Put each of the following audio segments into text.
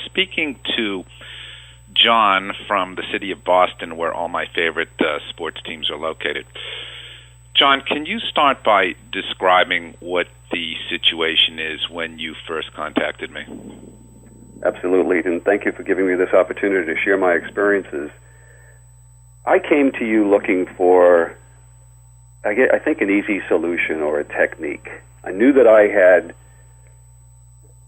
speaking to John from the city of Boston, where all my favorite sports teams are located. John, can you start by describing what the situation is when you first contacted me? Absolutely, and thank you for giving me this opportunity to share my experiences. I came to you looking for, I think, an easy solution or a technique. I knew that I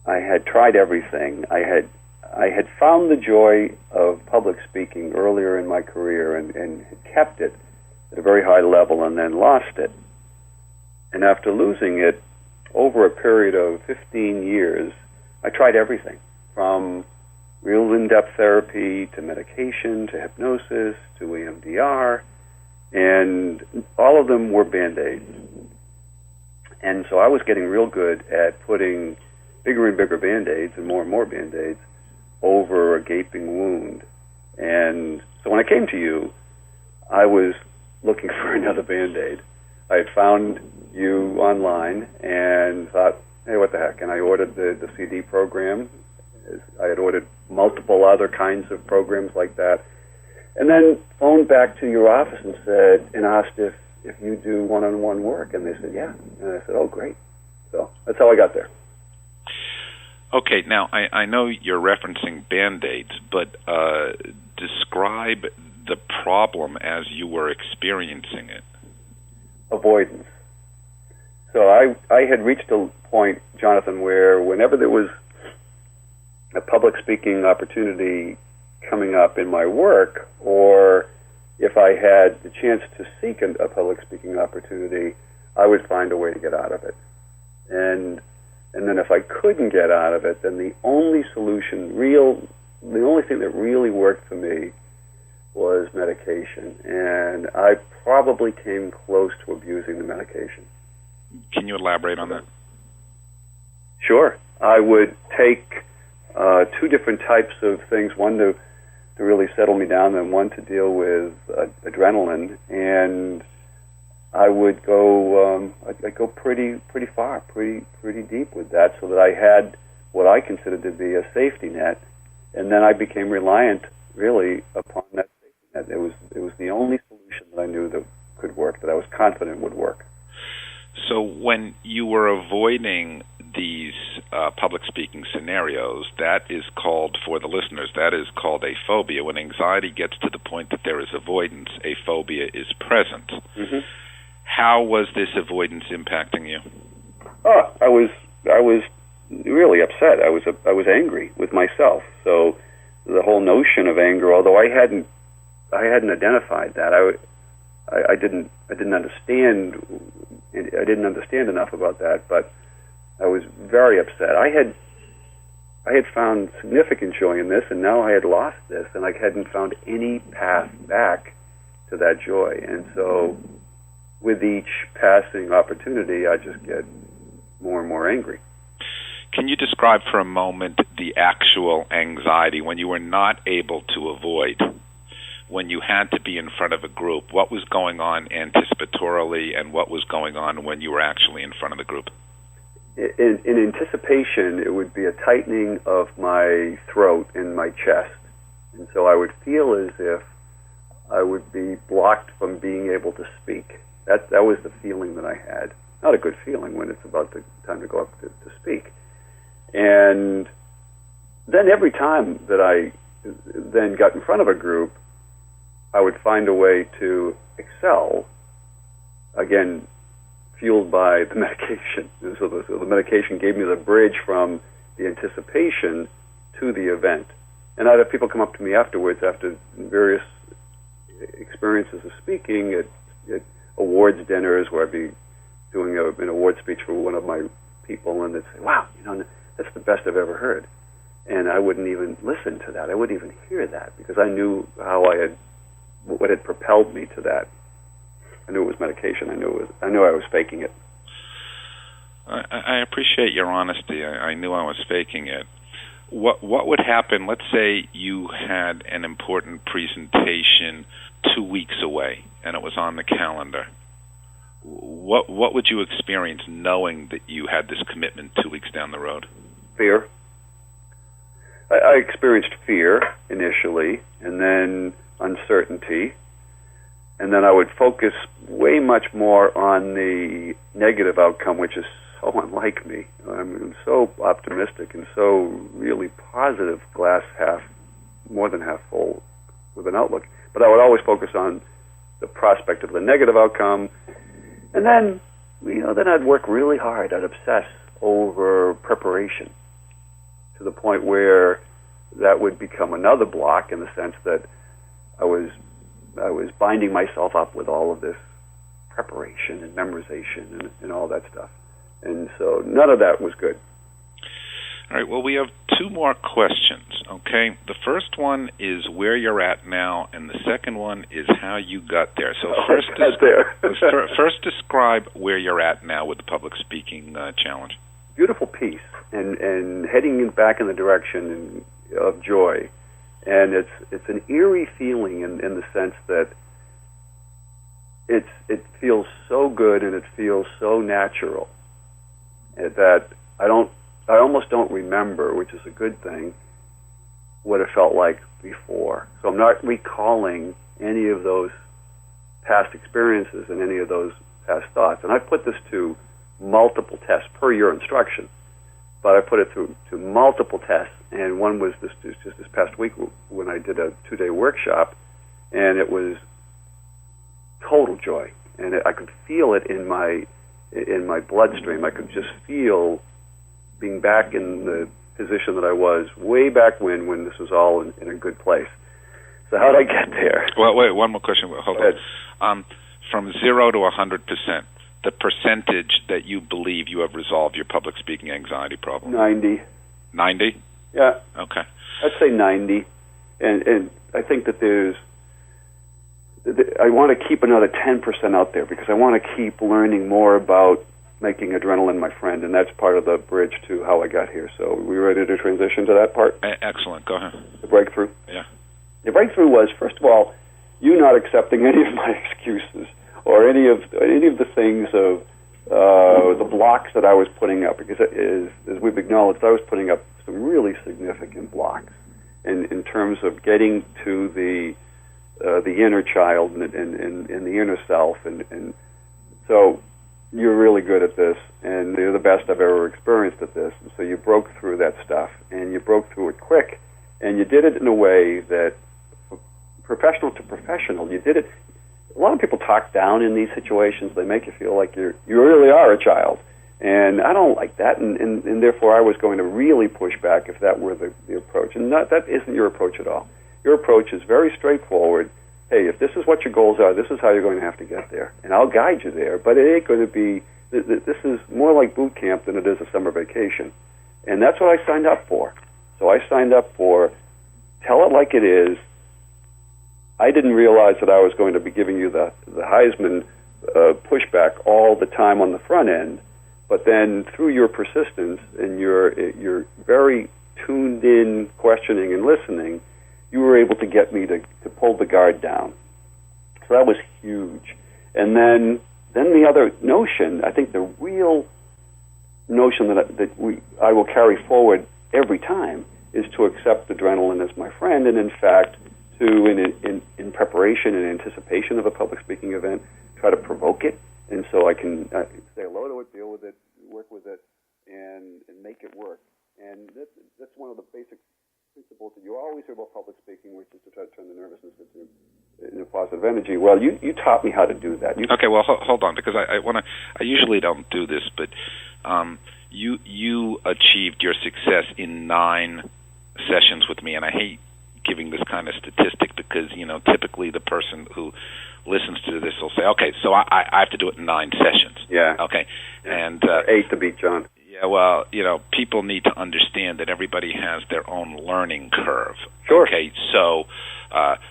had tried everything. I had found the joy of public speaking earlier in my career and had kept it at a very high level and then lost it. And after losing it over a period of 15 years, I tried everything, from real in-depth therapy to medication to hypnosis to EMDR, and all of them were Band-Aids. And so I was getting real good at putting bigger and bigger Band-Aids and more Band-Aids over a gaping wound. And so when I came to you, I was looking for another Band-Aid. I had found you online and thought, hey, what the heck? And I ordered the CD program. I had ordered multiple other kinds of programs like that. And then phoned back to your office and asked if you do one-on-one work. And they said, yeah. And I said, oh, great. So that's how I got there. Okay, now I know you're referencing Band-Aids, but describe the problem as you were experiencing it. Avoidance. So I had reached a point, Jonathan, where whenever there was a public speaking opportunity coming up in my work, or if I had the chance to seek a public speaking opportunity, I would find a way to get out of it. And then if I couldn't get out of it, then the only solution, the only thing that really worked for me was medication. And I probably came close to abusing the medication. Can you elaborate on that? Sure. I would take two different types of things, one to really settle me down and one to deal with adrenaline. And I would go I'd go pretty far, pretty deep with that, so that I had what I considered to be a safety net, and then I became reliant really upon that safety net. It was the only solution that I knew that could work, that I was confident would work. So when you were avoiding these public speaking scenarios, that is called, for the listeners, that is called a phobia. When anxiety gets to the point that there is avoidance, a phobia is present. Mm-hmm. How was this avoidance impacting you? Oh, I was really upset. I was angry with myself. So the whole notion of anger, although I hadn't identified that, I didn't understand. I didn't understand enough about that, but I was very upset. I had found significant joy in this, and now I had lost this, and I hadn't found any path back to that joy. And so with each passing opportunity, I just get more and more angry. Can you describe for a moment the actual anxiety when you were not able to avoid, when you had to be in front of a group? What was going on anticipatorily, and what was going on when you were actually in front of the group? In anticipation, it would be a tightening of my throat and my chest. And so I would feel as if I would be blocked from being able to speak. That was the feeling that I had. Not a good feeling when it's about the time to go up to speak. And then every time that I then got in front of a group, I would find a way to excel, again, fueled by the medication. So the medication gave me the bridge from the anticipation to the event. And I'd have people come up to me afterwards, after various experiences of speaking at awards dinners, where I'd be doing an award speech for one of my people, and they'd say, wow, that's the best I've ever heard. And I wouldn't even listen to that. I wouldn't even hear that, because I knew what had propelled me to that. I knew it was medication. I knew I was faking it. I appreciate your honesty. I knew I was faking it. What would happen? Let's say you had an important presentation 2 weeks away, and it was on the calendar. What would you experience knowing that you had this commitment 2 weeks down the road? Fear. I experienced fear initially, and then uncertainty, and then I would focus way much more on the negative outcome, which is so unlike me. I'm so optimistic and so really positive, glass more than half full with an outlook. But I would always focus on the prospect of the negative outcome, and then, then I'd work really hard. I'd obsess over preparation to the point where that would become another block, in the sense that I was binding myself up with all of this preparation and memorization and all that stuff. And so none of that was good. All right, well, we have two more questions, okay? The first one is where you're at now, and the second one is how you got there. So first describe where you're at now with the public speaking challenge. Beautiful piece, and heading back in the direction of joy. And it's an eerie feeling in the sense that it feels so good and it feels so natural that I almost don't remember, which is a good thing, what it felt like before. So I'm not recalling any of those past experiences and any of those past thoughts. And I put this to multiple tests per your instruction, but I put it to multiple tests. And one was just this past week when I did a 2-day workshop, and it was total joy. And I could feel it in my bloodstream. I could just feel being back in the position that I was way back when this was all in a good place. So how did I get there? Well, wait, one more question. Hold on. From 0 to 100%, the percentage that you believe you have resolved your public speaking anxiety problem? 90. 90? Yeah. Okay. I'd say 90. And I think that I want to keep another 10% out there, because I want to keep learning more about making adrenaline my friend, and that's part of the bridge to how I got here. So are we ready to transition to that part? Excellent. Go ahead. The breakthrough? Yeah. The breakthrough was, first of all, you not accepting any of my excuses or any of the things of the blocks that I was putting up, because as we've acknowledged, I was putting up some really significant blocks in terms of getting to the inner child and the inner self, and so you're really good at this, and you're the best I've ever experienced at this. And so you broke through that stuff, and you broke through it quick, and you did it in a way that, professional to professional, you did it. A lot of people talk down in these situations. They make you feel like you really are a child, and I don't like that, and therefore I was going to really push back if that were the approach. And that isn't your approach at all. Your approach is very straightforward. Hey, if this is what your goals are, this is how you're going to have to get there. And I'll guide you there, but it ain't going to be, this is more like boot camp than it is a summer vacation. And that's what I signed up for. So I signed up for tell it like it is. I didn't realize that I was going to be giving you the Heisman pushback all the time on the front end, but then through your persistence and your very tuned in questioning and listening, you were able to get me to pull the guard down. So that was huge. And then the other notion, I think the real notion that I will carry forward every time, is to accept adrenaline as my friend, and in fact, to, in preparation and anticipation of a public speaking event, try to provoke it, and so I can say hello to it, deal with it, work with it, and make it work. And that's one of the basic principles that you always hear about public speaking, which is to try to turn the nervousness into positive energy. Well, you taught me how to do that. Okay, well, hold on, because I usually don't do this, but you achieved your success in 9 sessions with me, and I hate giving this kind of statistic because, typically the person who listens to this will say, okay, so I have to do it in 9 sessions. Yeah. Okay. And 8 to beat John. Yeah, well, people need to understand that everybody has their own learning curve. Sure. Okay, so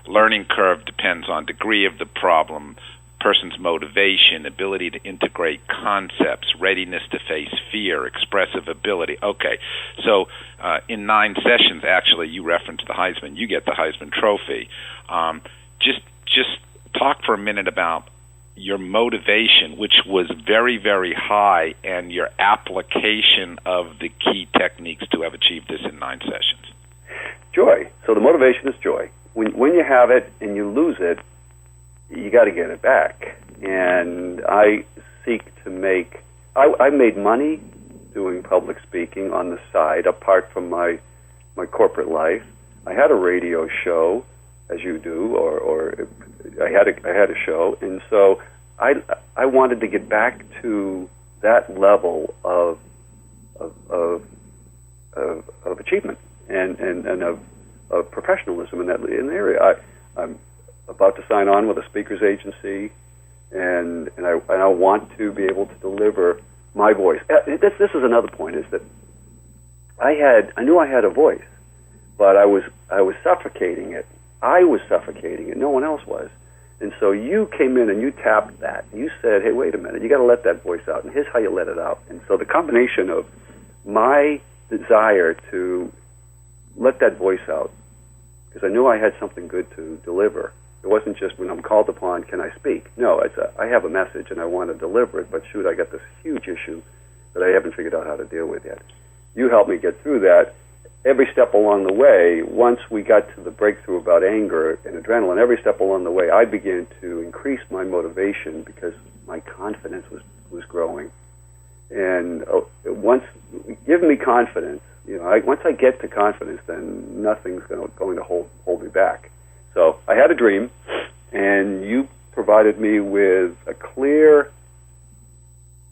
learning curve depends on degree of the problem, person's motivation, ability to integrate concepts, readiness to face fear, expressive ability. Okay, so in 9 sessions, actually, you referenced the Heisman. You get the Heisman Trophy. Just talk for a minute about your motivation, which was very, very high, and your application of the key techniques to have achieved this in 9 sessions. joy. So the motivation is joy. When you have it and you lose it, you got to get it back. And I seek to make. I made money doing public speaking on the side, apart from my corporate life. I had a radio show, as you do, or I had a show, and so I wanted to get back to that level of achievement and of professionalism in the area. I'm about to sign on with a speakers agency, and I want to be able to deliver my voice. This is another point: is that I knew I had a voice, but I was suffocating it. I was suffocating it. No one else was. And so you came in and you tapped that. You said, hey, wait a minute, you got to let that voice out. And here's how you let it out. And so the combination of my desire to let that voice out, because I knew I had something good to deliver. It wasn't just when I'm called upon, can I speak? No, I have a message and I want to deliver it, but shoot, I got this huge issue that I haven't figured out how to deal with yet. You helped me get through that. Every step along the way, once we got to the breakthrough about anger and adrenaline, every step along the way, I began to increase my motivation because my confidence was growing. And once, give me confidence. Once I get to confidence, then nothing's going to hold me back. So I had a dream, and you provided me with a clear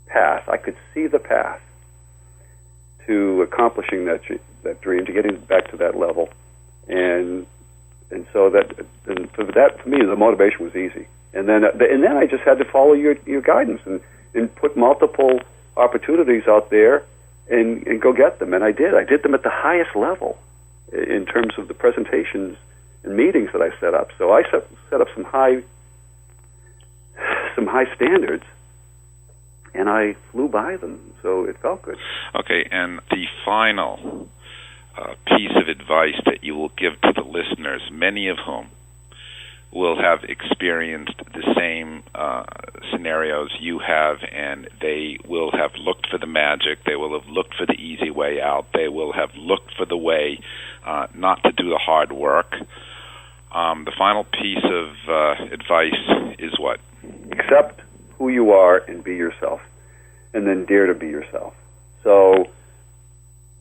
path. I could see the path to accomplishing that dream, to getting back to that level, and so for me, the motivation was easy. And then I just had to follow your guidance and put multiple opportunities out there and go get them. And I did. I did them at the highest level in terms of the presentations and meetings that I set up. So I set up some high standards, and I flew by them. So it felt good. Okay, and the final piece of advice that you will give to the listeners, many of whom will have experienced the same scenarios you have, and they will have looked for the magic, they will have looked for the easy way out, they will have looked for the way not to do the hard work. The final piece of advice is what? Accept who you are and be yourself, and then dare to be yourself. So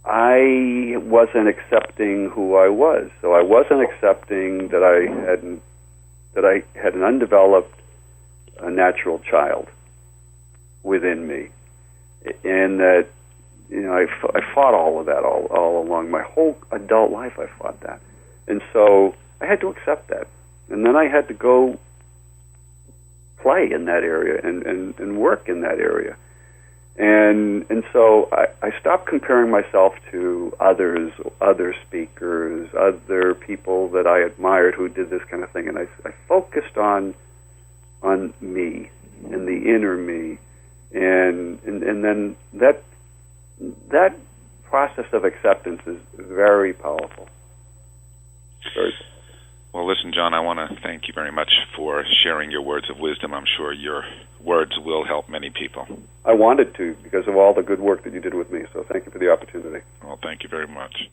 I wasn't accepting who I was. So I wasn't accepting that I had an undeveloped natural child within me, and that I fought all of that all along my whole adult life. I fought that, and so I had to accept that, and then I had to go play in that area and work in that area. And so I stopped comparing myself to others, other speakers, other people that I admired who did this kind of thing, and I focused on me and the inner me, and then that process of acceptance is very powerful. Very powerful. Well, listen, John, I want to thank you very much for sharing your words of wisdom. I'm sure your words will help many people. I wanted to because of all the good work that you did with me, so thank you for the opportunity. Well, thank you very much.